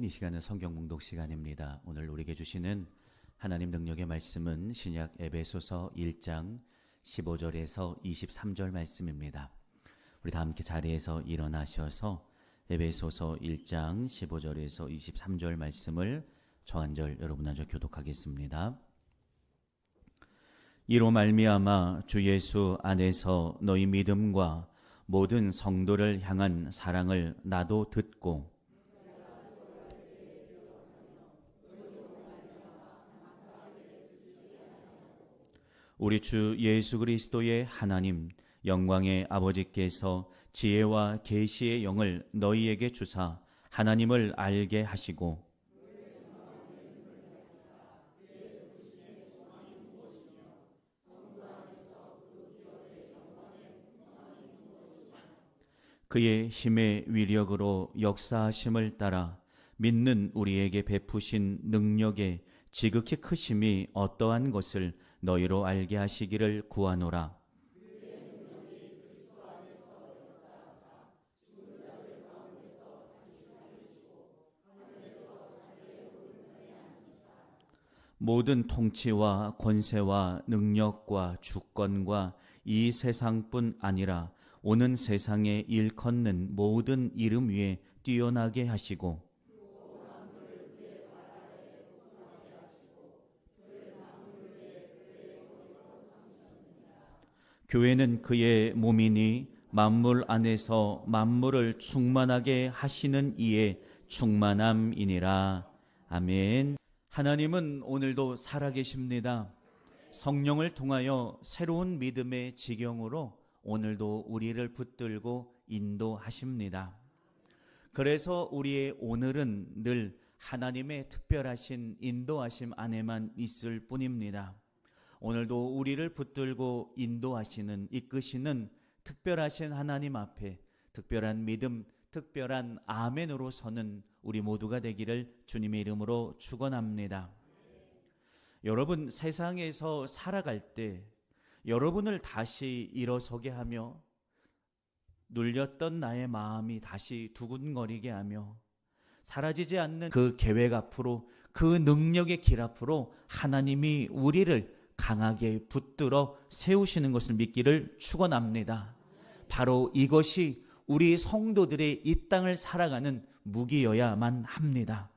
이 시간은 성경 몽독 시간입니다. 오늘 우리에게 주시는 하나님 능력의 말씀은 신약 에베소서 1장 15절에서 23절 말씀입니다. 우리 다 함께 자리에서 일어나셔서 에베소서 1장 15절에서 23절 말씀을 저 한 절 여러분 먼저 교독하겠습니다. 이로 말미암아 주 예수 안에서 너희 믿음과 모든 성도를 향한 사랑을 나도 듣고 우리 주 예수 그리스도의 하나님 영광의 아버지께서 지혜와 계시의 영을 너희에게 주사 하나님을 알게 하시고 그의 힘의 위력으로 역사하심을 따라 믿는 우리에게 베푸신 능력의 지극히 크심이 어떠한 것을 너희로 알게 하시기를 구하노라. 모든 통치와 권세와 능력과 주권과 이 세상뿐 아니라 오는 세상에 일컫는 모든 이름 위에 뛰어나게 하시고 교회는 그의 몸이니 만물 안에서 만물을 충만하게 하시는 이의 충만함이니라. 아멘. 하나님은 오늘도 살아계십니다. 성령을 통하여 새로운 믿음의 지경으로 오늘도 우리를 붙들고 인도하십니다. 그래서 우리의 오늘은 늘 하나님의 특별하신 인도하심 안에만 있을 뿐입니다. 오늘도 우리를 붙들고 인도하시는, 이끄시는 특별하신 하나님 앞에 특별한 믿음, 특별한 아멘으로 서는 우리 모두가 되기를 주님의 이름으로 축원합니다. 여러분, 세상에서 살아갈 때 여러분을 다시 일어서게 하며 눌렸던 나의 마음이 다시 두근거리게 하며 사라지지 않는 그 계획 앞으로, 그 능력의 길 앞으로 하나님이 우리를 강하게 붙들어 세우시는 것을 믿기를 축원합니다. 바로 이것이 우리 성도들의 이 땅을 살아가는 무기여야만 합니다.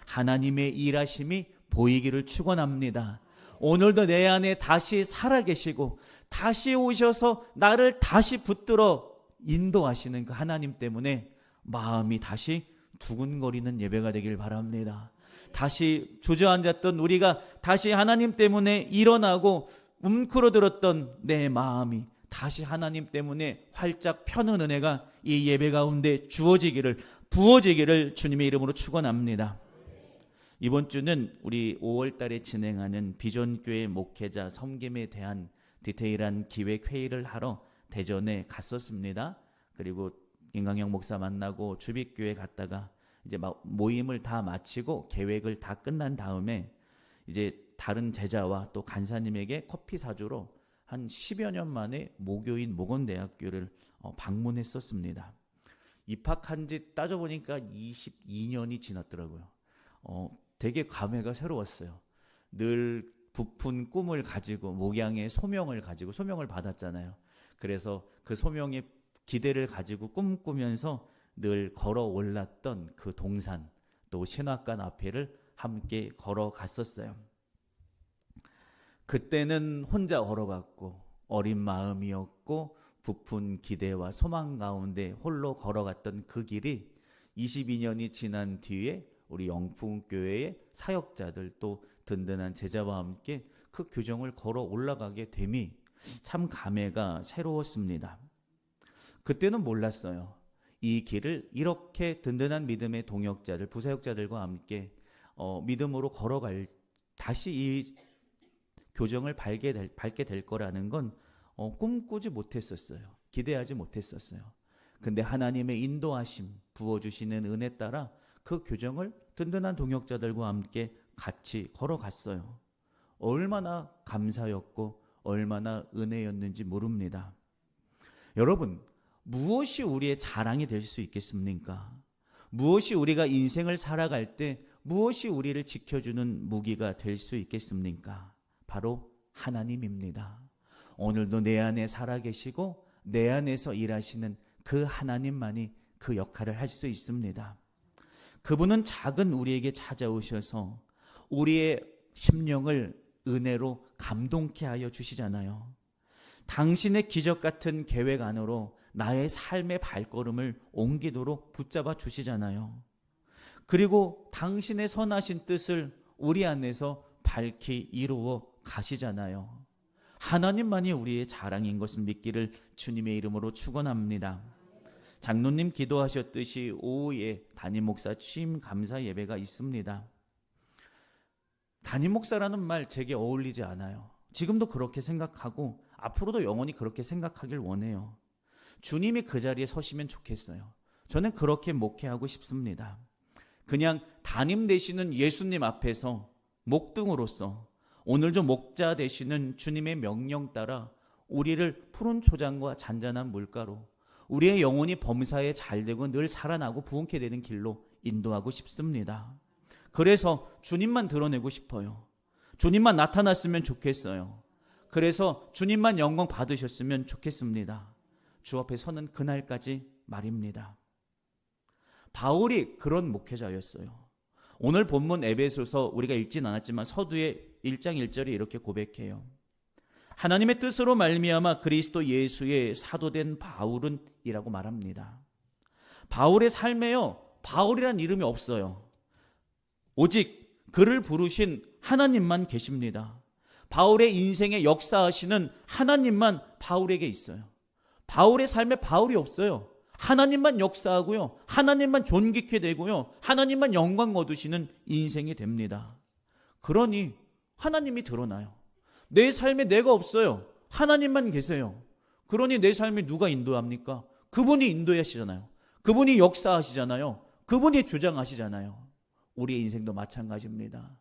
하나님의 일하심이 보이기를 축원합니다. 오늘도 내 안에 다시 살아계시고 다시 오셔서 나를 다시 붙들어 인도하시는 그 하나님 때문에 마음이 다시 두근거리는 예배가 되길 바랍니다. 다시 주저앉았던 우리가 다시 하나님 때문에 일어나고 움크러들었던 내 마음이 다시 하나님 때문에 활짝 펴는 은혜가 이 예배 가운데 주어지기를, 부어지기를 주님의 이름으로 축원합니다. 이번 주는 우리 5월 달에 진행하는 비전교회 목회자 섬김에 대한 디테일한 기획회의를 하러 대전에 갔었습니다. 그리고 김강영 목사 만나고 주빛교회 갔다가 이제 모임을 다 마치고 계획을 다 끝난 다음에 이제 다른 제자와 또 간사님에게 커피 사주러 한 10여 년 만에 모교인 모건대학교를 방문했었습니다. 입학한 지 따져보니까 22년이 지났더라고요. 되게 감회가 새로웠어요. 늘 부푼 꿈을 가지고 목양의 소명을 가지고 소명을 받았잖아요. 그래서 그 소명의 기대를 가지고 꿈꾸면서 늘 걸어 올랐던 그 동산 또 신학관 앞에를 함께 걸어갔었어요. 그때는 혼자 걸어갔고 어린 마음이었고 부푼 기대와 소망 가운데 홀로 걸어갔던 그 길이 22년이 지난 뒤에 우리 영풍교회의 사역자들 또 든든한 제자와 함께 그 교정을 걸어 올라가게 됨이 참 감회가 새로웠습니다. 그때는 몰랐어요. 이 길을 이렇게 든든한 믿음의 동역자들, 부사역자들과 함께 믿음으로 걸어갈, 다시 이 교정을 밟게 될 거라는 건 꿈꾸지 못했었어요. 기대하지 못했었어요. 근데 하나님의 인도하심, 부어주시는 은혜 따라 그 교정을 든든한 동역자들과 함께 같이 걸어갔어요. 얼마나 감사였고 얼마나 은혜였는지 모릅니다. 여러분, 무엇이 우리의 자랑이 될 수 있겠습니까? 무엇이 우리가 인생을 살아갈 때 무엇이 우리를 지켜주는 무기가 될 수 있겠습니까? 바로 하나님입니다. 오늘도 내 안에 살아계시고 내 안에서 일하시는 그 하나님만이 그 역할을 할 수 있습니다. 그분은 작은 우리에게 찾아오셔서 우리의 심령을 은혜로 감동케 하여 주시잖아요. 당신의 기적 같은 계획 안으로 나의 삶의 발걸음을 옮기도록 붙잡아 주시잖아요. 그리고 당신의 선하신 뜻을 우리 안에서 밝히 이루어 가시잖아요. 하나님만이 우리의 자랑인 것을 믿기를 주님의 이름으로 축원합니다. 장로님 기도하셨듯이 오후에 담임 목사 취임 감사 예배가 있습니다. 담임 목사라는 말 제게 어울리지 않아요. 지금도 그렇게 생각하고 앞으로도 영원히 그렇게 생각하길 원해요. 주님이 그 자리에 서시면 좋겠어요. 저는 그렇게 목회하고 싶습니다. 그냥 담임 되시는 예수님 앞에서 목등으로서 오늘도 목자 되시는 주님의 명령 따라 우리를 푸른 초장과 잔잔한 물가로 우리의 영혼이 범사에 잘되고 늘 살아나고 부흥케 되는 길로 인도하고 싶습니다. 그래서 주님만 드러내고 싶어요. 주님만 나타났으면 좋겠어요. 그래서 주님만 영광 받으셨으면 좋겠습니다. 주 앞에 서는 그날까지 말입니다. 바울이 그런 목회자였어요. 오늘 본문 에베소서 우리가 읽진 않았지만 서두에 1장 1절에 이렇게 고백해요. 하나님의 뜻으로 말미암아 그리스도 예수의 사도된 바울은 이라고 말합니다. 바울의 삶에요, 바울이란 이름이 없어요. 오직 그를 부르신 하나님만 계십니다. 바울의 인생에 역사하시는 하나님만 바울에게 있어요. 바울의 삶에 바울이 없어요. 하나님만 역사하고요, 하나님만 존귀케 되고요, 하나님만 영광 얻으시는 인생이 됩니다. 그러니 하나님이 드러나요. 내 삶에 내가 없어요. 하나님만 계세요. 그러니 내 삶에 누가 인도합니까? 그분이 인도하시잖아요. 그분이 역사하시잖아요. 그분이 주장하시잖아요. 우리의 인생도 마찬가지입니다.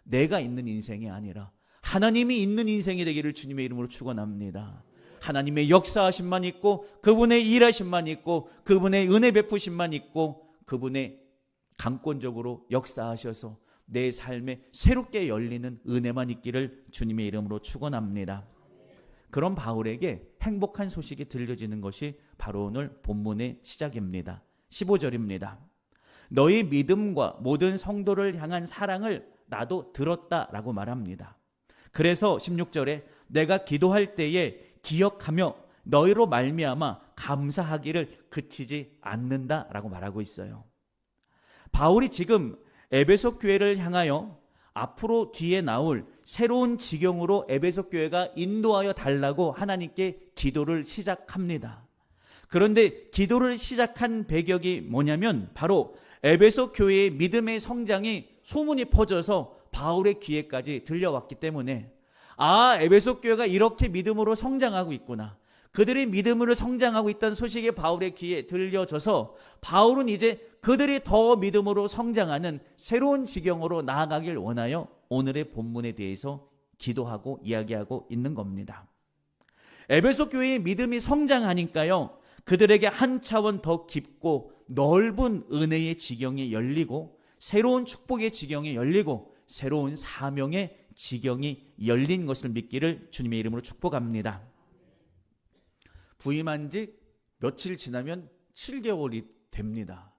내가 있는 인생이 아니라 하나님이 있는 인생이 되기를 주님의 이름으로 축원합니다. 하나님의 역사하심만 있고 그분의 일하심만 있고 그분의 은혜 베푸심만 있고 그분의 강권적으로 역사하셔서 내 삶에 새롭게 열리는 은혜만 있기를 주님의 이름으로 축원합니다. 그런 바울에게 행복한 소식이 들려지는 것이 바로 오늘 본문의 시작입니다. 15절입니다. 너희 믿음과 모든 성도를 향한 사랑을 나도 들었다라고 말합니다. 그래서 16절에 내가 기도할 때에 기억하며 너희로 말미암아 감사하기를 그치지 않는다라고 말하고 있어요. 바울이 지금 에베소 교회를 향하여 앞으로 뒤에 나올 새로운 지경으로 에베소 교회가 인도하여 달라고 하나님께 기도를 시작합니다. 그런데 기도를 시작한 배경이 뭐냐면 바로 에베소 교회의 믿음의 성장이 소문이 퍼져서 바울의 귀에까지 들려왔기 때문에 에베소 교회가 이렇게 믿음으로 성장하고 있구나. 그들이 믿음으로 성장하고 있다는 소식이 바울의 귀에 들려져서 바울은 이제 그들이 더 믿음으로 성장하는 새로운 지경으로 나아가길 원하여 오늘의 본문에 대해서 기도하고 이야기하고 있는 겁니다. 에베소 교회의 믿음이 성장하니까요, 그들에게 한 차원 더 깊고 넓은 은혜의 지경이 열리고 새로운 축복의 지경이 열리고 새로운 사명의 지경이 열린 것을 믿기를 주님의 이름으로 축복합니다. 부임한 지 며칠 지나면 7개월이 됩니다.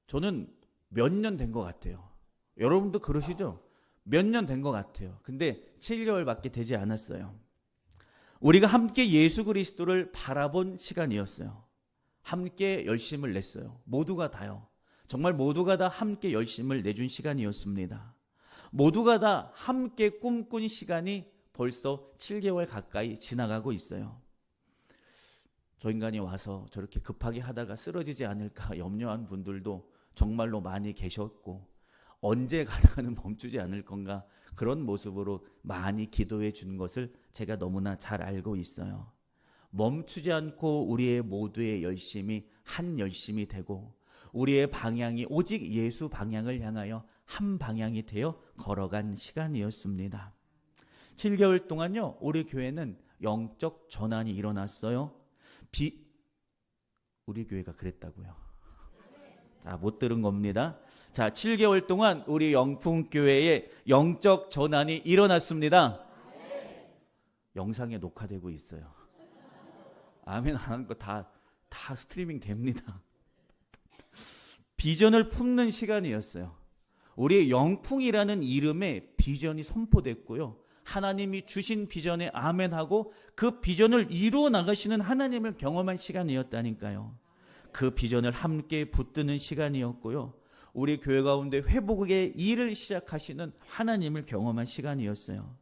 저는 몇 년 된 것 같아요. 여러분도 그러시죠? 몇 년 된 것 같아요. 근데 7개월밖에 되지 않았어요. 우리가 함께 예수 그리스도를 바라본 시간이었어요. 함께 열심을 냈어요. 모두가 다요. 정말 모두가 다 함께 열심을 내준 시간이었습니다. 모두가 다 함께 꿈꾼 시간이 벌써 7개월 가까이 지나가고 있어요. 저 인간이 와서 저렇게 급하게 하다가 쓰러지지 않을까 염려한 분들도 정말로 많이 계셨고, 언제 가다가는 멈추지 않을 건가 그런 모습으로 많이 기도해 준 것을 제가 너무나 잘 알고 있어요. 멈추지 않고 우리의 모두의 열심이 한 열심이 되고 우리의 방향이 오직 예수 방향을 향하여 한 방향이 되어 걸어간 시간이었습니다. 7개월 동안요, 우리 교회는 영적 전환이 일어났어요. 우리 교회가 그랬다고요. 자, 못 들은 겁니다. 자, 7개월 동안 우리 영풍교회에 영적 전환이 일어났습니다. 영상에 녹화되고 있어요. 아멘 안 하는 거 다 스트리밍 됩니다. 비전을 품는 시간이었어요. 우리 영풍이라는 이름에 비전이 선포됐고요. 하나님이 주신 비전에 아멘하고 그 비전을 이루어 나가시는 하나님을 경험한 시간이었다니까요. 그 비전을 함께 붙드는 시간이었고요. 우리 교회 가운데 회복의 일을 시작하시는 하나님을 경험한 시간이었어요.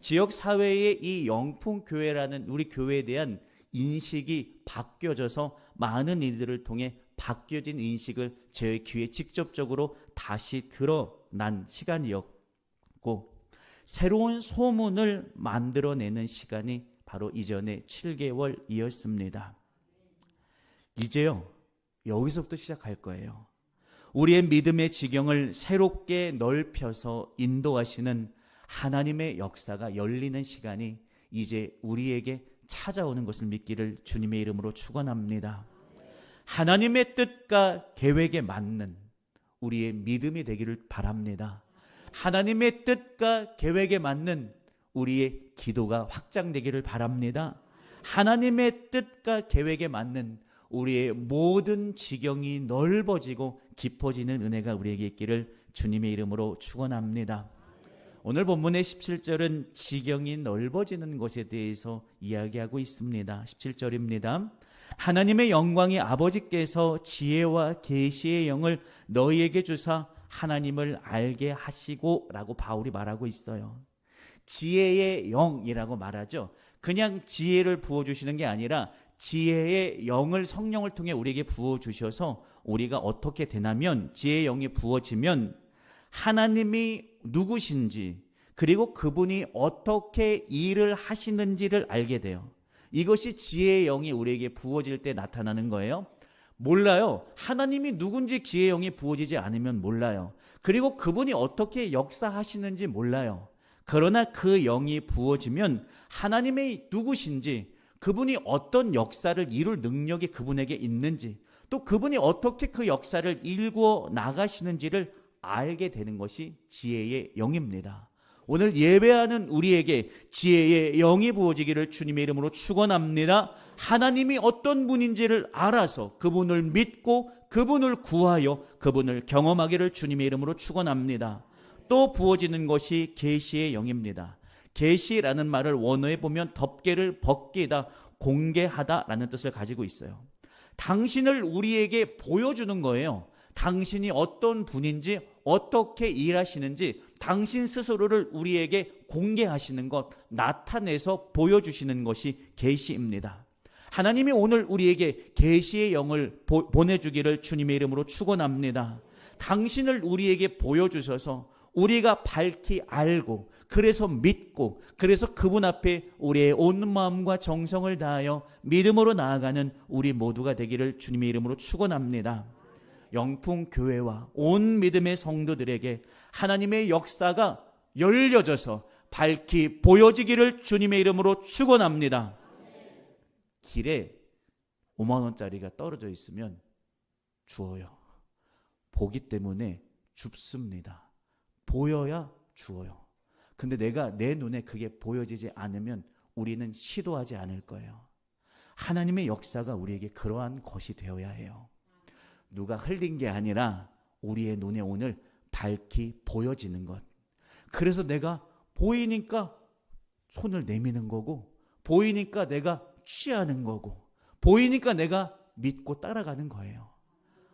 지역사회의 이 영풍교회라는 우리 교회에 대한 인식이 바뀌어져서 많은 이들을 통해 바뀌어진 인식을 제 귀에 직접적으로 다시 드러난 시간이었고, 새로운 소문을 만들어내는 시간이 바로 이전의 7개월이었습니다. 이제요, 여기서부터 시작할 거예요. 우리의 믿음의 지경을 새롭게 넓혀서 인도하시는 하나님의 역사가 열리는 시간이 이제 우리에게 찾아오는 것을 믿기를 주님의 이름으로 축원합니다. 하나님의 뜻과 계획에 맞는 우리의 믿음이 되기를 바랍니다. 하나님의 뜻과 계획에 맞는 우리의 기도가 확장되기를 바랍니다. 하나님의 뜻과 계획에 맞는 우리의 모든 지경이 넓어지고 깊어지는 은혜가 우리에게 있기를 주님의 이름으로 축원합니다. 오늘 본문의 17절은 지경이 넓어지는 것에 대해서 이야기하고 있습니다. 17절입니다. 하나님의 영광이 아버지께서 지혜와 계시의 영을 너희에게 주사 하나님을 알게 하시고 라고 바울이 말하고 있어요. 지혜의 영이라고 말하죠. 그냥 지혜를 부어주시는 게 아니라 지혜의 영을 성령을 통해 우리에게 부어주셔서 우리가 어떻게 되냐면, 지혜의 영이 부어지면 하나님이 누구신지 그리고 그분이 어떻게 일을 하시는지를 알게 돼요. 이것이 지혜의 영이 우리에게 부어질 때 나타나는 거예요. 몰라요. 하나님이 누군지 지혜의 영이 부어지지 않으면 몰라요. 그리고 그분이 어떻게 역사하시는지 몰라요. 그러나 그 영이 부어지면 하나님의 누구신지, 그분이 어떤 역사를 이룰 능력이 그분에게 있는지, 또 그분이 어떻게 그 역사를 일구어 나가시는지를 알게 되는 것이 지혜의 영입니다. 오늘 예배하는 우리에게 지혜의 영이 부어지기를 주님의 이름으로 축원합니다. 하나님이 어떤 분인지를 알아서 그분을 믿고 그분을 구하여 그분을 경험하기를 주님의 이름으로 축원합니다. 또 부어지는 것이 계시의 영입니다. 계시라는 말을 원어에 보면 덮개를 벗기다, 공개하다라는 뜻을 가지고 있어요. 당신을 우리에게 보여주는 거예요. 당신이 어떤 분인지, 어떻게 일하시는지 당신 스스로를 우리에게 공개하시는 것, 나타내서 보여주시는 것이 계시입니다. 하나님이 오늘 우리에게 계시의 영을 보내주기를 주님의 이름으로 축원합니다. 당신을 우리에게 보여주셔서 우리가 밝히 알고, 그래서 믿고, 그래서 그분 앞에 우리의 온 마음과 정성을 다하여 믿음으로 나아가는 우리 모두가 되기를 주님의 이름으로 축원합니다. 영풍교회와 온 믿음의 성도들에게 하나님의 역사가 열려져서 밝히 보여지기를 주님의 이름으로 축원합니다. 길에 5만 원짜리가 떨어져 있으면 주어요. 보기 때문에 줍습니다. 보여야 주어요. 근데 내 눈에 그게 보여지지 않으면 우리는 시도하지 않을 거예요. 하나님의 역사가 우리에게 그러한 것이 되어야 해요. 누가 흘린 게 아니라 우리의 눈에 오늘 밝히 보여지는 것. 그래서 내가 보이니까 손을 내미는 거고, 보이니까 내가 취하는 거고, 보이니까 내가 믿고 따라가는 거예요.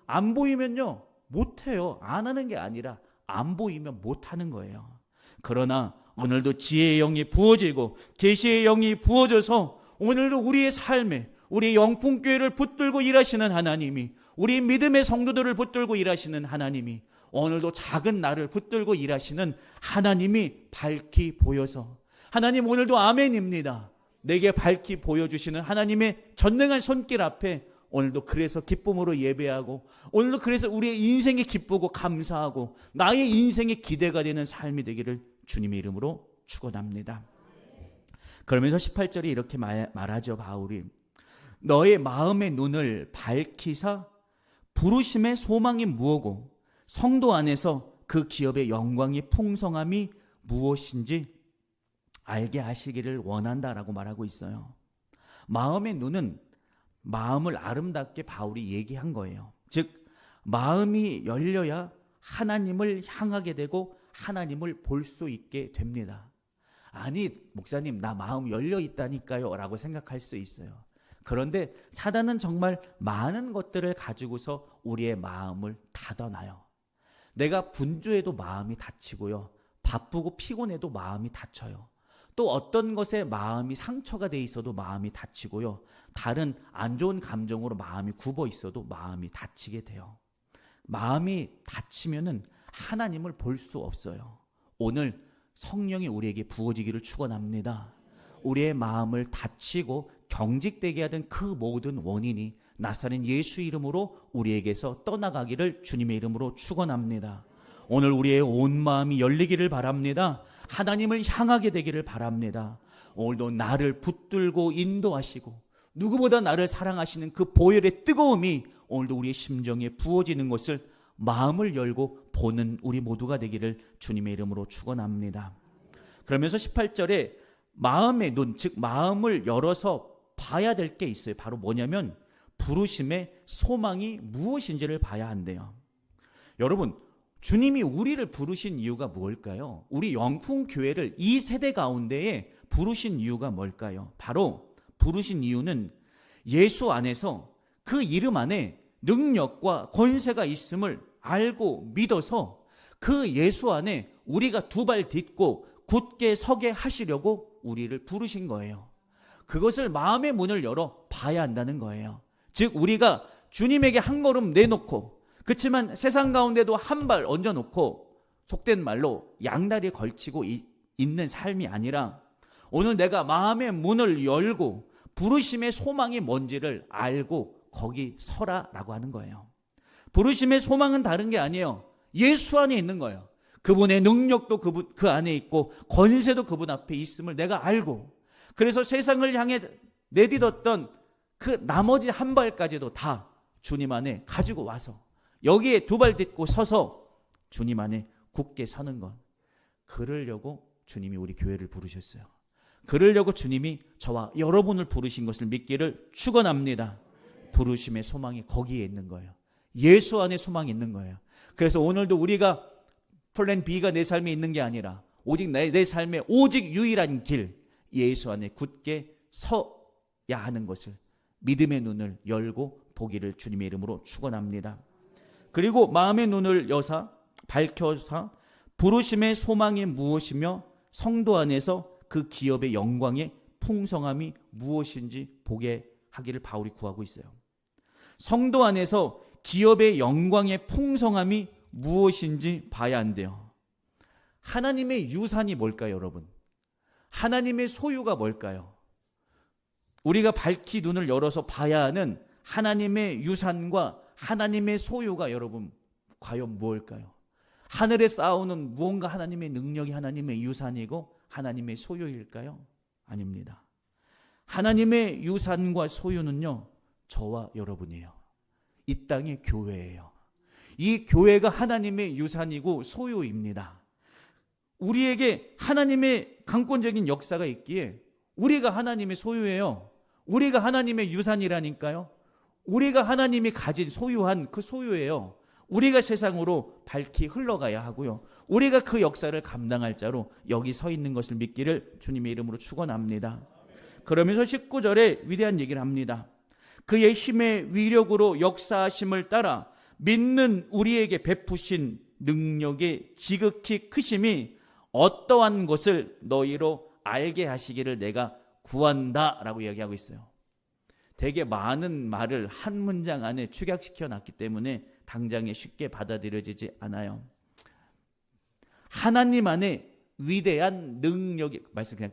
안 보이면요 못해요. 안 하는 게 아니라 안 보이면 못하는 거예요. 그러나 오늘도 지혜의 영이 부어지고 계시의 영이 부어져서 오늘도 우리의 삶에, 우리 영풍교회를 붙들고 일하시는 하나님이, 우리 믿음의 성도들을 붙들고 일하시는 하나님이, 오늘도 작은 나를 붙들고 일하시는 하나님이 밝히 보여서, 하나님 오늘도 아멘입니다. 내게 밝히 보여주시는 하나님의 전능한 손길 앞에 오늘도 그래서 기쁨으로 예배하고, 오늘도 그래서 우리의 인생이 기쁘고 감사하고 나의 인생의 기대가 되는 삶이 되기를 주님의 이름으로 축원합니다. 그러면서 18절에 이렇게 말하죠. 바울이 너의 마음의 눈을 밝히사 부르심의 소망이 무엇고 성도 안에서 그 기업의 영광의 풍성함이 무엇인지 알게 하시기를 원한다라고 말하고 있어요. 마음의 눈은 마음을 아름답게 바울이 얘기한 거예요. 즉 마음이 열려야 하나님을 향하게 되고 하나님을 볼 수 있게 됩니다. 아니 목사님 나 마음 열려 있다니까요 라고 생각할 수 있어요. 그런데 사단은 정말 많은 것들을 가지고서 우리의 마음을 닫아놔요. 내가 분주해도 마음이 닫히고요. 바쁘고 피곤해도 마음이 닫혀요. 또 어떤 것에 마음이 상처가 돼 있어도 마음이 닫히고요. 다른 안 좋은 감정으로 마음이 굽어 있어도 마음이 닫히게 돼요. 마음이 닫히면은 하나님을 볼 수 없어요. 오늘 성령이 우리에게 부어지기를 축원합니다. 우리의 마음을 닫히고 경직되게 하던 그 모든 원인이 나사렛 예수 이름으로 우리에게서 떠나가기를 주님의 이름으로 축원합니다. 오늘 우리의 온 마음이 열리기를 바랍니다. 하나님을 향하게 되기를 바랍니다. 오늘도 나를 붙들고 인도하시고 누구보다 나를 사랑하시는 그 보혈의 뜨거움이 오늘도 우리의 심정에 부어지는 것을 마음을 열고 보는 우리 모두가 되기를 주님의 이름으로 축원합니다. 그러면서 18절에 마음의 눈, 즉 마음을 열어서 봐야 될 게 있어요. 바로 뭐냐면 부르심의 소망이 무엇인지를 봐야 한대요. 여러분, 주님이 우리를 부르신 이유가 뭘까요? 우리 영풍교회를 이 세대 가운데에 부르신 이유가 뭘까요? 바로 부르신 이유는 예수 안에서 그 이름 안에 능력과 권세가 있음을 알고 믿어서 그 예수 안에 우리가 두 발 딛고 굳게 서게 하시려고 우리를 부르신 거예요. 그것을 마음의 문을 열어 봐야 한다는 거예요. 즉 우리가 주님에게 한 걸음 내놓고 그렇지만 세상 가운데도 한 발 얹어놓고 속된 말로 양다리에 걸치고 있는 삶이 아니라 오늘 내가 마음의 문을 열고 부르심의 소망이 뭔지를 알고 거기 서라라고 하는 거예요. 부르심의 소망은 다른 게 아니에요. 예수 안에 있는 거예요. 그분의 능력도 그 안에 있고 권세도 그분 앞에 있음을 내가 알고 그래서 세상을 향해 내딛었던 그 나머지 한 발까지도 다 주님 안에 가지고 와서 여기에 두 발 딛고 서서 주님 안에 굳게 서는 것. 그러려고 주님이 우리 교회를 부르셨어요. 그러려고 주님이 저와 여러분을 부르신 것을 믿기를 축원합니다. 부르심의 소망이 거기에 있는 거예요. 예수 안에 소망이 있는 거예요. 그래서 오늘도 우리가 플랜 B가 내 삶에 있는 게 아니라 오직 내 삶의 오직 유일한 길 예수 안에 굳게 서야 하는 것을 믿음의 눈을 열고 보기를 주님의 이름으로 축원합니다. 그리고 마음의 눈을 여사 밝혀서 부르심의 소망이 무엇이며 성도 안에서 그 기업의 영광의 풍성함이 무엇인지 보게 하기를 바울이 구하고 있어요. 성도 안에서 기업의 영광의 풍성함이 무엇인지 봐야 한대요. 하나님의 유산이 뭘까요, 여러분? 하나님의 소유가 뭘까요? 우리가 밝히 눈을 열어서 봐야 하는 하나님의 유산과 하나님의 소유가 여러분 과연 무엇일까요? 하늘에 쌓아오는 무언가 하나님의 능력이 하나님의 유산이고 하나님의 소유일까요? 아닙니다. 하나님의 유산과 소유는요, 저와 여러분이에요. 이 땅의 교회예요. 이 교회가 하나님의 유산이고 소유입니다. 우리에게 하나님의 강권적인 역사가 있기에 우리가 하나님의 소유예요. 우리가 하나님의 유산이라니까요. 우리가 하나님이 가진 소유한 그 소유예요. 우리가 세상으로 밝히 흘러가야 하고요. 우리가 그 역사를 감당할 자로 여기 서 있는 것을 믿기를 주님의 이름으로 축원합니다. 그러면서 19절에 위대한 얘기를 합니다. 그의 힘의 위력으로 역사하심을 따라 믿는 우리에게 베푸신 능력의 지극히 크심이 어떠한 것을 너희로 알게 하시기를 내가 구한다 라고 이야기하고 있어요. 되게 많은 말을 한 문장 안에 축약시켜 놨기 때문에 당장에 쉽게 받아들여지지 않아요. 하나님 안에 위대한 능력이, 말씀 그냥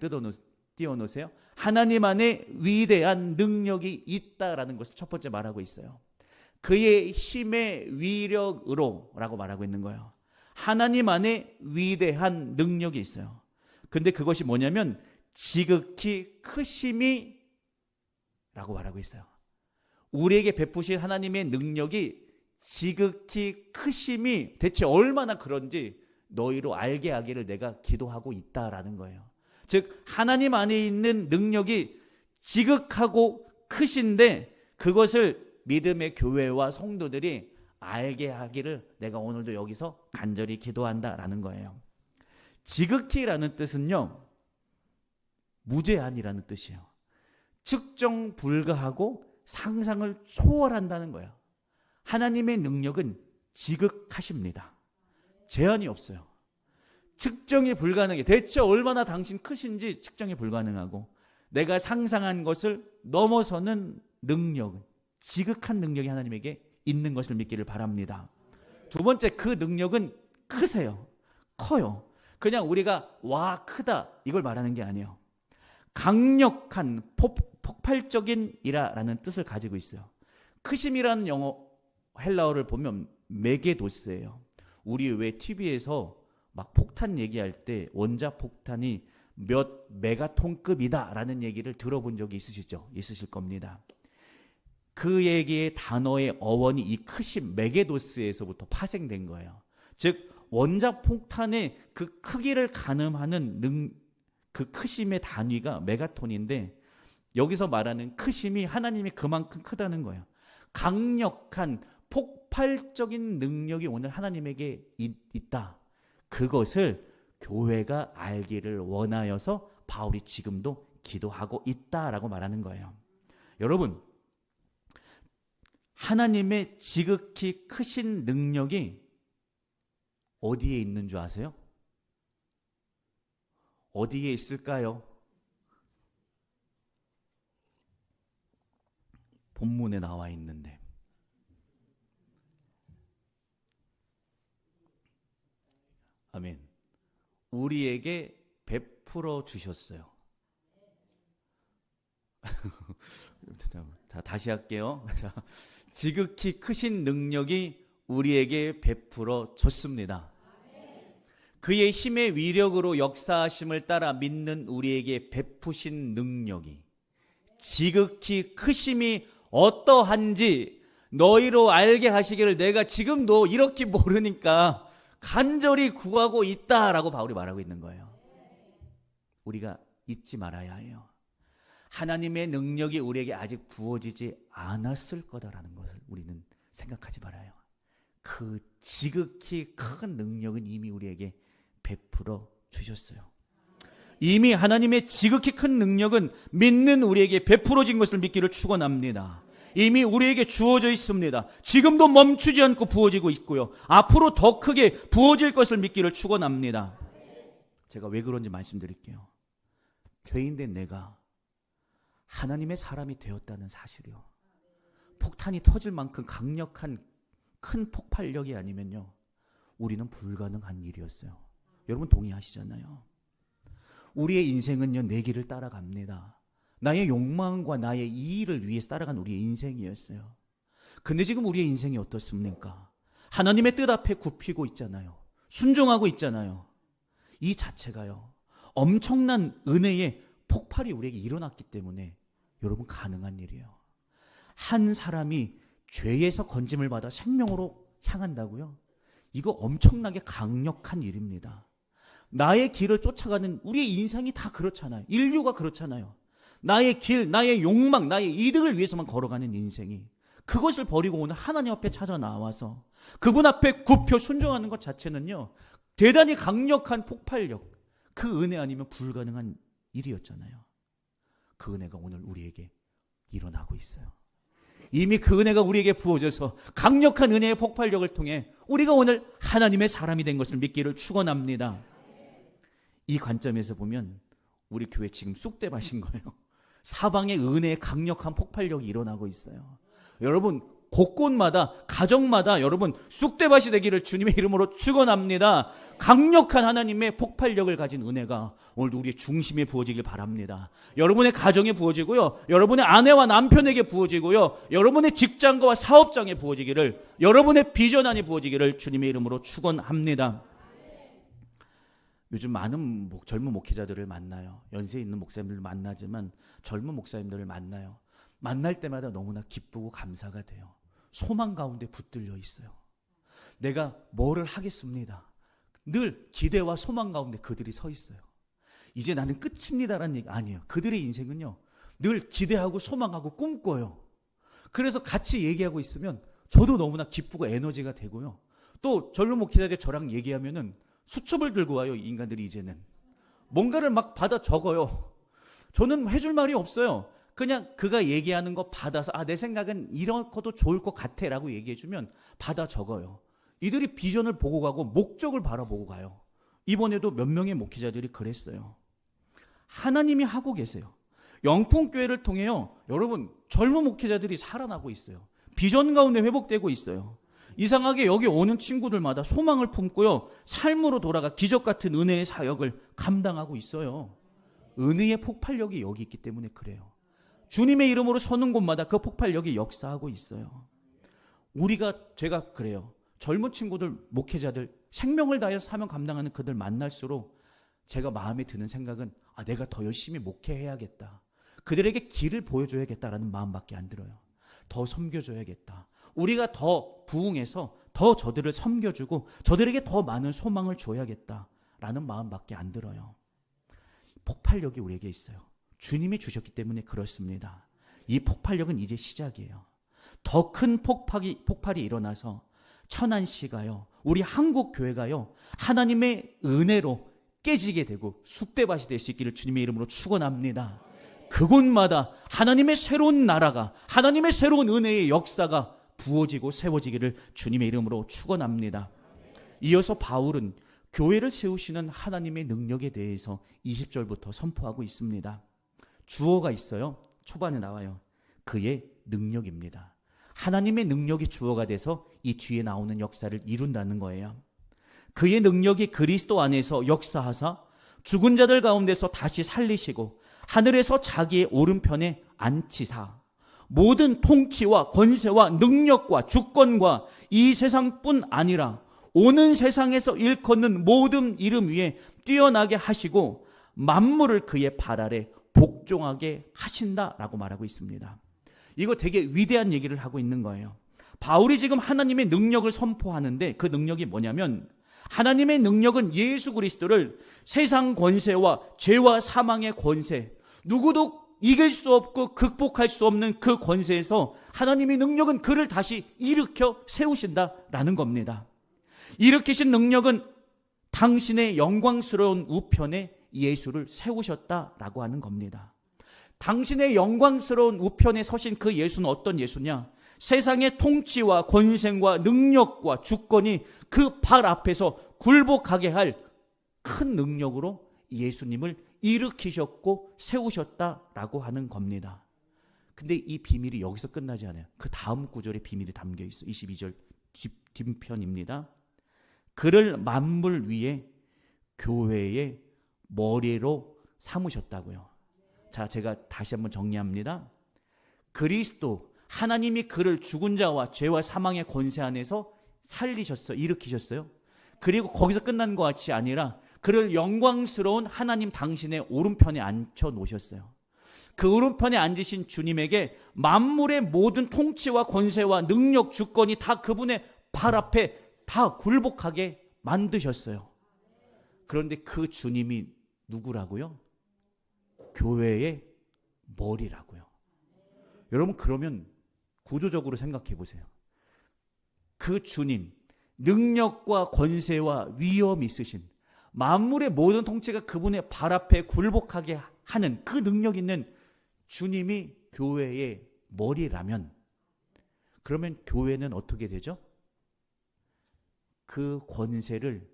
띄워놓으세요. 하나님 안에 위대한 능력이 있다라는 것을 첫 번째 말하고 있어요. 그의 힘의 위력으로 라고 말하고 있는 거예요. 하나님 안에 위대한 능력이 있어요. 근데 그것이 뭐냐면 지극히 크심이 라고 말하고 있어요. 우리에게 베푸신 하나님의 능력이 지극히 크심이 대체 얼마나 그런지 너희로 알게 하기를 내가 기도하고 있다라는 거예요. 즉 하나님 안에 있는 능력이 지극하고 크신데 그것을 믿음의 교회와 성도들이 알게 하기를 내가 오늘도 여기서 간절히 기도한다라는 거예요. 지극히라는 뜻은요, 무제한이라는 뜻이에요. 측정 불가하고 상상을 초월한다는 거예요. 하나님의 능력은 지극하십니다. 제한이 없어요. 측정이 불가능해. 대체 얼마나 당신 크신지 측정이 불가능하고 내가 상상한 것을 넘어서는 능력은, 지극한 능력이 하나님에게 있는 것을 믿기를 바랍니다. 두 번째, 그 능력은 크세요. 커요. 그냥 우리가 와 크다 이걸 말하는 게 아니에요. 강력한 폭발적인 이라라는 뜻을 가지고 있어요. 크심이라는 영어 헬라어를 보면 메게도스예요. 우리 왜 TV에서 막 폭탄 얘기할 때 원자 폭탄이 몇 메가톤급이다라는 얘기를 들어본 적이 있으시죠? 있으실 겁니다. 그 얘기의 단어의 어원이 이 크심 메게도스에서부터 파생된 거예요. 즉 원자 폭탄의 그 크기를 가늠하는 그 크심의 단위가 메가톤인데 여기서 말하는 크심이 하나님이 그만큼 크다는 거예요. 강력한 폭발적인 능력이 오늘 하나님에게 있다. 그것을 교회가 알기를 원하여서 바울이 지금도 기도하고 있다라고 말하는 거예요. 여러분, 하나님의 지극히 크신 능력이 어디에 있는 줄 아세요? 어디에 있을까요? 본문에 나와 있는데 아멘. 우리에게 베풀어 주셨어요. 자, 다시 할게요. 자, 지극히 크신 능력이 우리에게 베풀어 줬습니다. 그의 힘의 위력으로 역사하심을 따라 믿는 우리에게 베푸신 능력이 지극히 크심이 어떠한지 너희로 알게 하시기를 내가 지금도 이렇게 모르니까 간절히 구하고 있다라고 바울이 말하고 있는 거예요. 우리가 잊지 말아야 해요. 하나님의 능력이 우리에게 아직 부어지지 않았을 거다라는 것을 우리는 생각하지 말아요. 그 지극히 큰 능력은 이미 우리에게 베풀어 주셨어요. 이미 하나님의 지극히 큰 능력은 믿는 우리에게 베풀어진 것을 믿기를 축원합니다. 이미 우리에게 주어져 있습니다. 지금도 멈추지 않고 부어지고 있고요. 앞으로 더 크게 부어질 것을 믿기를 축원합니다. 제가 왜 그런지 말씀드릴게요. 죄인된 내가 하나님의 사람이 되었다는 사실이요. 폭탄이 터질 만큼 강력한 큰 폭발력이 아니면요, 우리는 불가능한 일이었어요. 여러분 동의하시잖아요. 우리의 인생은요, 내 길을 따라갑니다. 나의 욕망과 나의 이의를 위해서 따라간 우리의 인생이었어요. 근데 지금 우리의 인생이 어떻습니까? 하나님의 뜻 앞에 굽히고 있잖아요. 순종하고 있잖아요. 이 자체가요, 엄청난 은혜의 폭발이 우리에게 일어났기 때문에 여러분 가능한 일이에요. 한 사람이 죄에서 건짐을 받아 생명으로 향한다고요? 이거 엄청나게 강력한 일입니다. 나의 길을 쫓아가는 우리의 인생이 다 그렇잖아요. 인류가 그렇잖아요. 나의 길, 나의 욕망, 나의 이득을 위해서만 걸어가는 인생이, 그것을 버리고 오늘 하나님 앞에 찾아 나와서 그분 앞에 굽혀 순종하는 것 자체는요, 대단히 강력한 폭발력, 그 은혜 아니면 불가능한 일이었잖아요. 그 은혜가 오늘 우리에게 일어나고 있어요. 이미 그 은혜가 우리에게 부어져서 강력한 은혜의 폭발력을 통해 우리가 오늘 하나님의 사람이 된 것을 믿기를 축원합니다. 이 관점에서 보면 우리 교회 지금 쑥대밭인 거예요. 사방에 은혜의 강력한 폭발력이 일어나고 있어요. 여러분 곳곳마다, 가정마다 여러분 쑥대밭이 되기를 주님의 이름으로 축원합니다. 강력한 하나님의 폭발력을 가진 은혜가 오늘도 우리의 중심에 부어지길 바랍니다. 여러분의 가정에 부어지고요, 여러분의 아내와 남편에게 부어지고요, 여러분의 직장과 사업장에 부어지기를, 여러분의 비전 안에 부어지기를 주님의 이름으로 축원합니다. 요즘 많은 젊은 목회자들을 만나요. 연세 있는 목사님들을 만나지만 젊은 목사님들을 만나요. 만날 때마다 너무나 기쁘고 감사가 돼요. 소망 가운데 붙들려 있어요. 내가 뭐를 하겠습니다. 늘 기대와 소망 가운데 그들이 서 있어요. 이제 나는 끝입니다라는 얘기 아니에요. 그들의 인생은요, 늘 기대하고 소망하고 꿈꿔요. 그래서 같이 얘기하고 있으면 저도 너무나 기쁘고 에너지가 되고요. 또 젊은 목회자들 저랑 얘기하면은 수첩을 들고 와요. 이 인간들이 이제는 뭔가를 막 받아 적어요. 저는 해줄 말이 없어요. 그냥 그가 얘기하는 거 받아서 내 생각은 이런 것도 좋을 것 같아 라고 얘기해주면 받아 적어요. 이들이 비전을 보고 가고 목적을 바라보고 가요. 이번에도 몇 명의 목회자들이 그랬어요. 하나님이 하고 계세요. 영풍교회를 통해요, 여러분 젊은 목회자들이 살아나고 있어요. 비전 가운데 회복되고 있어요. 이상하게 여기 오는 친구들마다 소망을 품고요, 삶으로 돌아가 기적 같은 은혜의 사역을 감당하고 있어요. 은혜의 폭발력이 여기 있기 때문에 그래요. 주님의 이름으로 서는 곳마다 그 폭발력이 역사하고 있어요. 제가 그래요. 젊은 친구들, 목회자들, 생명을 다해서 사명 감당하는 그들 만날수록 제가 마음에 드는 생각은 내가 더 열심히 목회해야겠다. 그들에게 길을 보여줘야겠다라는 마음밖에 안 들어요. 더 섬겨줘야겠다. 우리가 더 부흥해서 더 저들을 섬겨주고 저들에게 더 많은 소망을 줘야겠다라는 마음밖에 안 들어요. 폭발력이 우리에게 있어요. 주님이 주셨기 때문에 그렇습니다. 이 폭발력은 이제 시작이에요. 더 큰 폭발이 일어나서 천안시가요, 우리 한국 교회가요, 하나님의 은혜로 깨지게 되고 쑥대밭이 될 수 있기를 주님의 이름으로 축원합니다. 그곳마다 하나님의 새로운 나라가, 하나님의 새로운 은혜의 역사가 부어지고 세워지기를 주님의 이름으로 축원합니다. 이어서 바울은 교회를 세우시는 하나님의 능력에 대해서 20절부터 선포하고 있습니다. 주어가 있어요. 초반에 나와요. 그의 능력입니다. 하나님의 능력이 주어가 돼서 이 뒤에 나오는 역사를 이룬다는 거예요. 그의 능력이 그리스도 안에서 역사하사 죽은 자들 가운데서 다시 살리시고 하늘에서 자기의 오른편에 앉히사 모든 통치와 권세와 능력과 주권과 이 세상뿐 아니라 오는 세상에서 일컫는 모든 이름 위에 뛰어나게 하시고 만물을 그의 발 아래 복종하게 하신다라고 말하고 있습니다. 이거 되게 위대한 얘기를 하고 있는 거예요. 바울이 지금 하나님의 능력을 선포하는데 그 능력이 뭐냐면, 하나님의 능력은 예수 그리스도를 세상 권세와 죄와 사망의 권세, 누구도 이길 수 없고 극복할 수 없는 그 권세에서 하나님의 능력은 그를 다시 일으켜 세우신다라는 겁니다. 일으키신 능력은 당신의 영광스러운 우편에 예수를 세우셨다라고 하는 겁니다. 당신의 영광스러운 우편에 서신 그 예수는 어떤 예수냐? 세상의 통치와 권세와 능력과 주권이 그 발 앞에서 굴복하게 할 큰 능력으로 예수님을 일으키셨고 세우셨다라고 하는 겁니다. 근데 이 비밀이 여기서 끝나지 않아요. 그 다음 구절에 비밀이 담겨 있어요. 22절 뒷편입니다. 그를 만물 위에 교회의 머리로 삼으셨다고요. 자, 제가 다시 한번 정리합니다. 그리스도, 하나님이 그를 죽은 자와 죄와 사망의 권세 안에서 살리셨어요. 일으키셨어요. 그리고 거기서 끝난 것 같이 아니라 그를 영광스러운 하나님 당신의 오른편에 앉혀 놓으셨어요. 그 오른편에 앉으신 주님에게 만물의 모든 통치와 권세와 능력, 주권이 다 그분의 발 앞에 다 굴복하게 만드셨어요. 그런데 그 주님이 누구라고요? 교회의 머리라고요. 여러분, 그러면 구조적으로 생각해 보세요. 그 주님, 능력과 권세와 위엄이 있으신, 만물의 모든 통치가 그분의 발 앞에 굴복하게 하는 그 능력 있는 주님이 교회의 머리라면, 그러면 교회는 어떻게 되죠? 그 권세를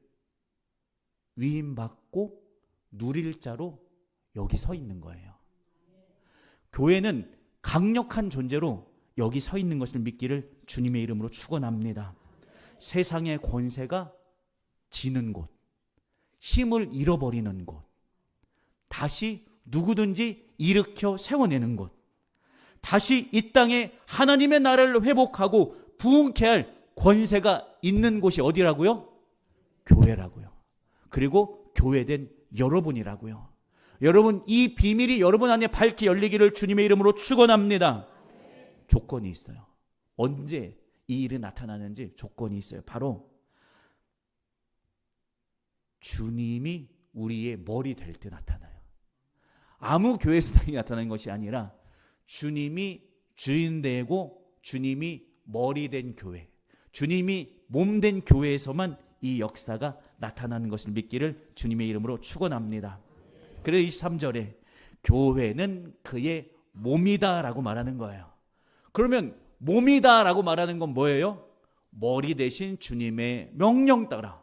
위임받고 누릴 자로 여기 서 있는 거예요. 교회는 강력한 존재로 여기 서 있는 것을 믿기를 주님의 이름으로 축원합니다. 세상의 권세가 지는 곳, 힘을 잃어버리는 곳, 다시 누구든지 일으켜 세워내는 곳, 다시 이 땅에 하나님의 나라를 회복하고 부흥케 할 권세가 있는 곳이 어디라고요? 교회라고요. 그리고 교회된 여러분이라고요. 여러분, 이 비밀이 여러분 안에 밝게 열리기를 주님의 이름으로 축원합니다. 조건이 있어요. 언제? 이 일이 나타나는지 조건이 있어요. 바로 주님이 우리의 머리 될 때 나타나요. 아무 교회 스타일이 나타나는 것이 아니라 주님이 주인 되고 주님이 머리 된 교회, 주님이 몸 된 교회에서만 이 역사가 나타나는 것을 믿기를 주님의 이름으로 축원합니다. 그래서 23절에 교회는 그의 몸이다 라고 말하는 거예요. 그러면 몸이다 라고 말하는 건 뭐예요? 머리 대신 주님의 명령 따라,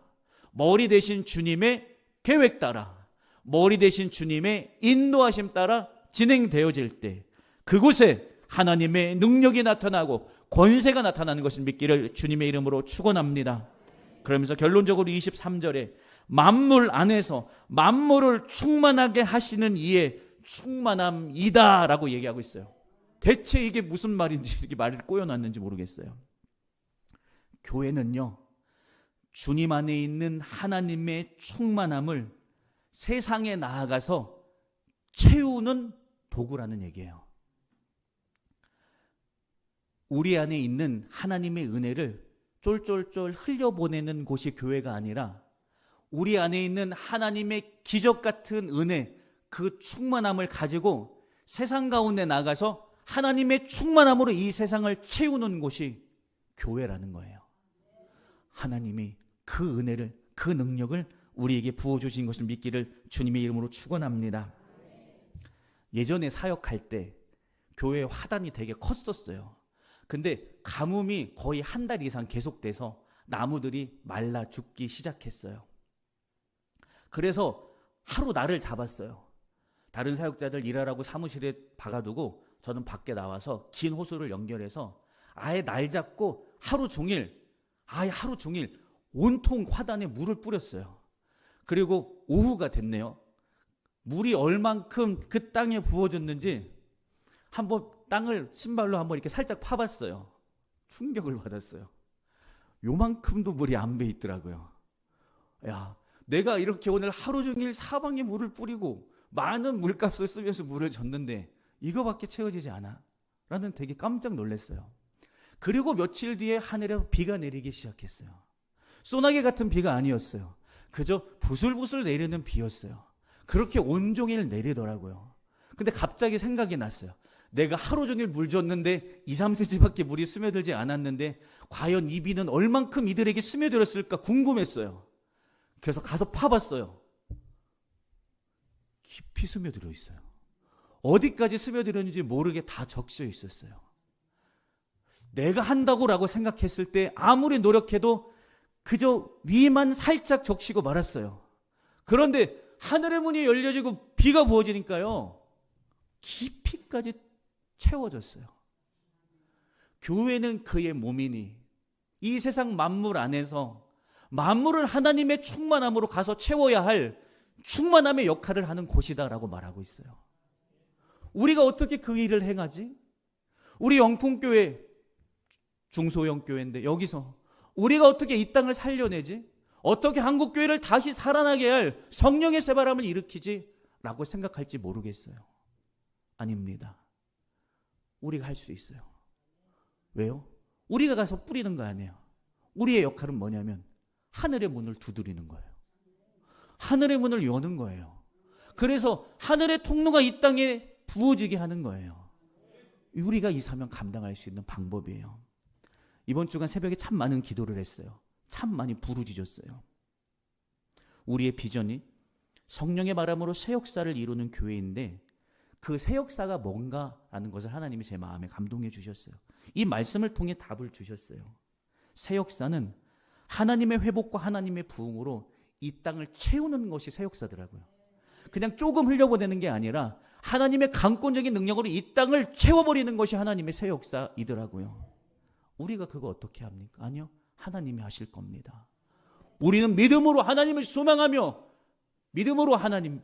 머리 대신 주님의 계획 따라, 머리 대신 주님의 인도하심 따라 진행되어질 때 그곳에 하나님의 능력이 나타나고 권세가 나타나는 것을 믿기를 주님의 이름으로 축원합니다. 그러면서 결론적으로 23절에 만물 안에서 만물을 충만하게 하시는 이의 충만함이다 라고 얘기하고 있어요. 대체 이게 무슨 말인지 이렇게 말을 꼬여놨는지 모르겠어요. 교회는요, 주님 안에 있는 하나님의 충만함을 세상에 나아가서 채우는 도구라는 얘기예요. 우리 안에 있는 하나님의 은혜를 쫄쫄쫄 흘려보내는 곳이 교회가 아니라 우리 안에 있는 하나님의 기적 같은 은혜, 그 충만함을 가지고 세상 가운데 나가서 하나님의 충만함으로 이 세상을 채우는 곳이 교회라는 거예요. 하나님이 그 은혜를, 그 능력을 우리에게 부어주신 것을 믿기를 주님의 이름으로 축원합니다. 예전에 사역할 때 교회 화단이 되게 컸었어요. 근데 가뭄이 거의 한 달 이상 계속돼서 나무들이 말라 죽기 시작했어요. 그래서 하루 날을 잡았어요. 다른 사역자들 일하라고 사무실에 박아두고 저는 밖에 나와서 긴 호수를 연결해서 아예 날 잡고 하루 종일 온통 화단에 물을 뿌렸어요. 그리고 오후가 됐네요. 물이 얼만큼 그 땅에 부어졌는지 한번 땅을 신발로 한번 이렇게 살짝 파봤어요. 충격을 받았어요. 요만큼도 물이 안 배 있더라고요. 야, 내가 이렇게 오늘 하루 종일 사방에 물을 뿌리고 많은 물값을 쓰면서 물을 줬는데 이거밖에 채워지지 않아? 라는 되게 깜짝 놀랐어요. 그리고 며칠 뒤에 하늘에 비가 내리기 시작했어요. 소나기 같은 비가 아니었어요. 그저 부슬부슬 내리는 비였어요. 그렇게 온종일 내리더라고요. 근데 갑자기 생각이 났어요. 내가 하루 종일 물 줬는데 2, 3cm밖에 물이 스며들지 않았는데 과연 이 비는 얼만큼 이들에게 스며들었을까 궁금했어요. 그래서 가서 파봤어요. 깊이 스며들어 있어요. 어디까지 스며들었는지 모르게 다 적셔 있었어요. 내가 한다고라고 생각했을 때 아무리 노력해도 그저 위만 살짝 적시고 말았어요. 그런데 하늘의 문이 열려지고 비가 부어지니까요, 깊이까지 채워졌어요. 교회는 그의 몸이니 이 세상 만물 안에서 만물을 하나님의 충만함으로 가서 채워야 할 충만함의 역할을 하는 곳이다라고 말하고 있어요. 우리가 어떻게 그 일을 행하지? 우리 영풍교회 중소형 교회인데 여기서 우리가 어떻게 이 땅을 살려내지? 어떻게 한국교회를 다시 살아나게 할 성령의 새바람을 일으키지? 라고 생각할지 모르겠어요. 아닙니다. 우리가 할 수 있어요. 왜요? 우리가 가서 뿌리는 거 아니에요. 우리의 역할은 뭐냐면 하늘의 문을 두드리는 거예요. 하늘의 문을 여는 거예요. 그래서 하늘의 통로가 이 땅에 부어지게 하는 거예요. 우리가 이 사명 감당할 수 있는 방법이에요. 이번 주간 새벽에 참 많은 기도를 했어요. 참 많이 부르짖었어요. 우리의 비전이 성령의 바람으로 새 역사를 이루는 교회인데 그 새 역사가 뭔가라는 것을 하나님이 제 마음에 감동해 주셨어요. 이 말씀을 통해 답을 주셨어요. 새 역사는 하나님의 회복과 하나님의 부흥으로 이 땅을 채우는 것이 새 역사더라고요. 그냥 조금 흘려보내는 게 아니라 하나님의 강권적인 능력으로 이 땅을 채워버리는 것이 하나님의 새 역사이더라고요. 우리가 그거 어떻게 합니까? 아니요. 하나님이 하실 겁니다. 우리는 믿음으로 하나님을 소망하며 믿음으로 하나님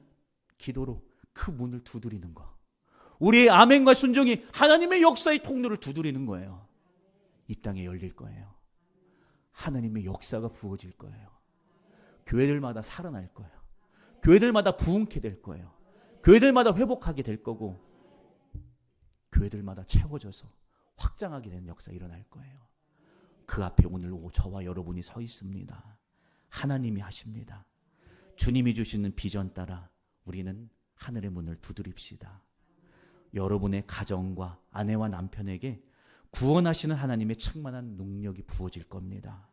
기도로 그 문을 두드리는 거. 우리의 아멘과 순종이 하나님의 역사의 통로를 두드리는 거예요. 이 땅에 열릴 거예요. 하나님의 역사가 부어질 거예요. 교회들마다 살아날 거예요. 교회들마다 부흥케 될 거예요. 교회들마다 회복하게 될 거고 교회들마다 채워져서 확장하게 되는 역사 일어날 거예요. 그 앞에 오늘 저와 여러분이 서 있습니다. 하나님이 하십니다. 주님이 주시는 비전 따라 우리는 하늘의 문을 두드립시다. 여러분의 가정과 아내와 남편에게 구원하시는 하나님의 충만한 능력이 부어질 겁니다.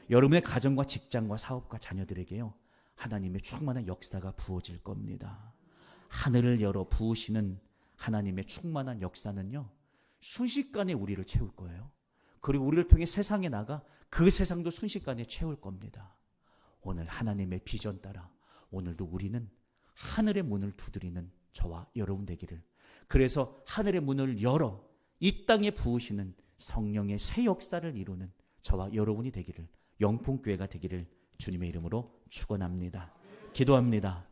여러분의 가정과 직장과 사업과 자녀들에게요, 하나님의 충만한 역사가 부어질 겁니다. 하늘을 열어 부으시는 하나님의 충만한 역사는요, 순식간에 우리를 채울 거예요. 그리고 우리를 통해 세상에 나가 그 세상도 순식간에 채울 겁니다. 오늘 하나님의 비전 따라 오늘도 우리는 하늘의 문을 두드리는 저와 여러분 되기를, 그래서 하늘의 문을 열어 이 땅에 부으시는 성령의 새 역사를 이루는 저와 여러분이 되기를, 영풍교회가 되기를 주님의 이름으로 축원합니다. 기도합니다.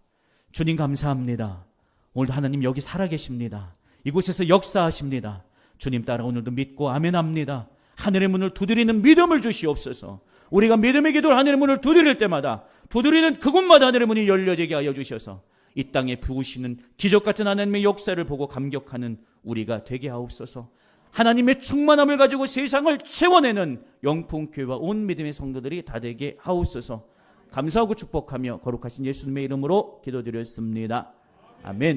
주님 감사합니다. 오늘도 하나님 여기 살아계십니다. 이곳에서 역사하십니다. 주님 따라 오늘도 믿고 아멘합니다. 하늘의 문을 두드리는 믿음을 주시옵소서. 우리가 믿음의 기도로 하늘의 문을 두드릴 때마다 두드리는 그곳마다 하늘의 문이 열려지게 하여 주셔서 이 땅에 부으시는 기적 같은 하나님의 역사를 보고 감격하는 우리가 되게 하옵소서. 하나님의 충만함을 가지고 세상을 채워내는 영풍교회와 온 믿음의 성도들이 다 되게 하옵소서. 감사하고 축복하며 거룩하신 예수님의 이름으로 기도드렸습니다. 아멘.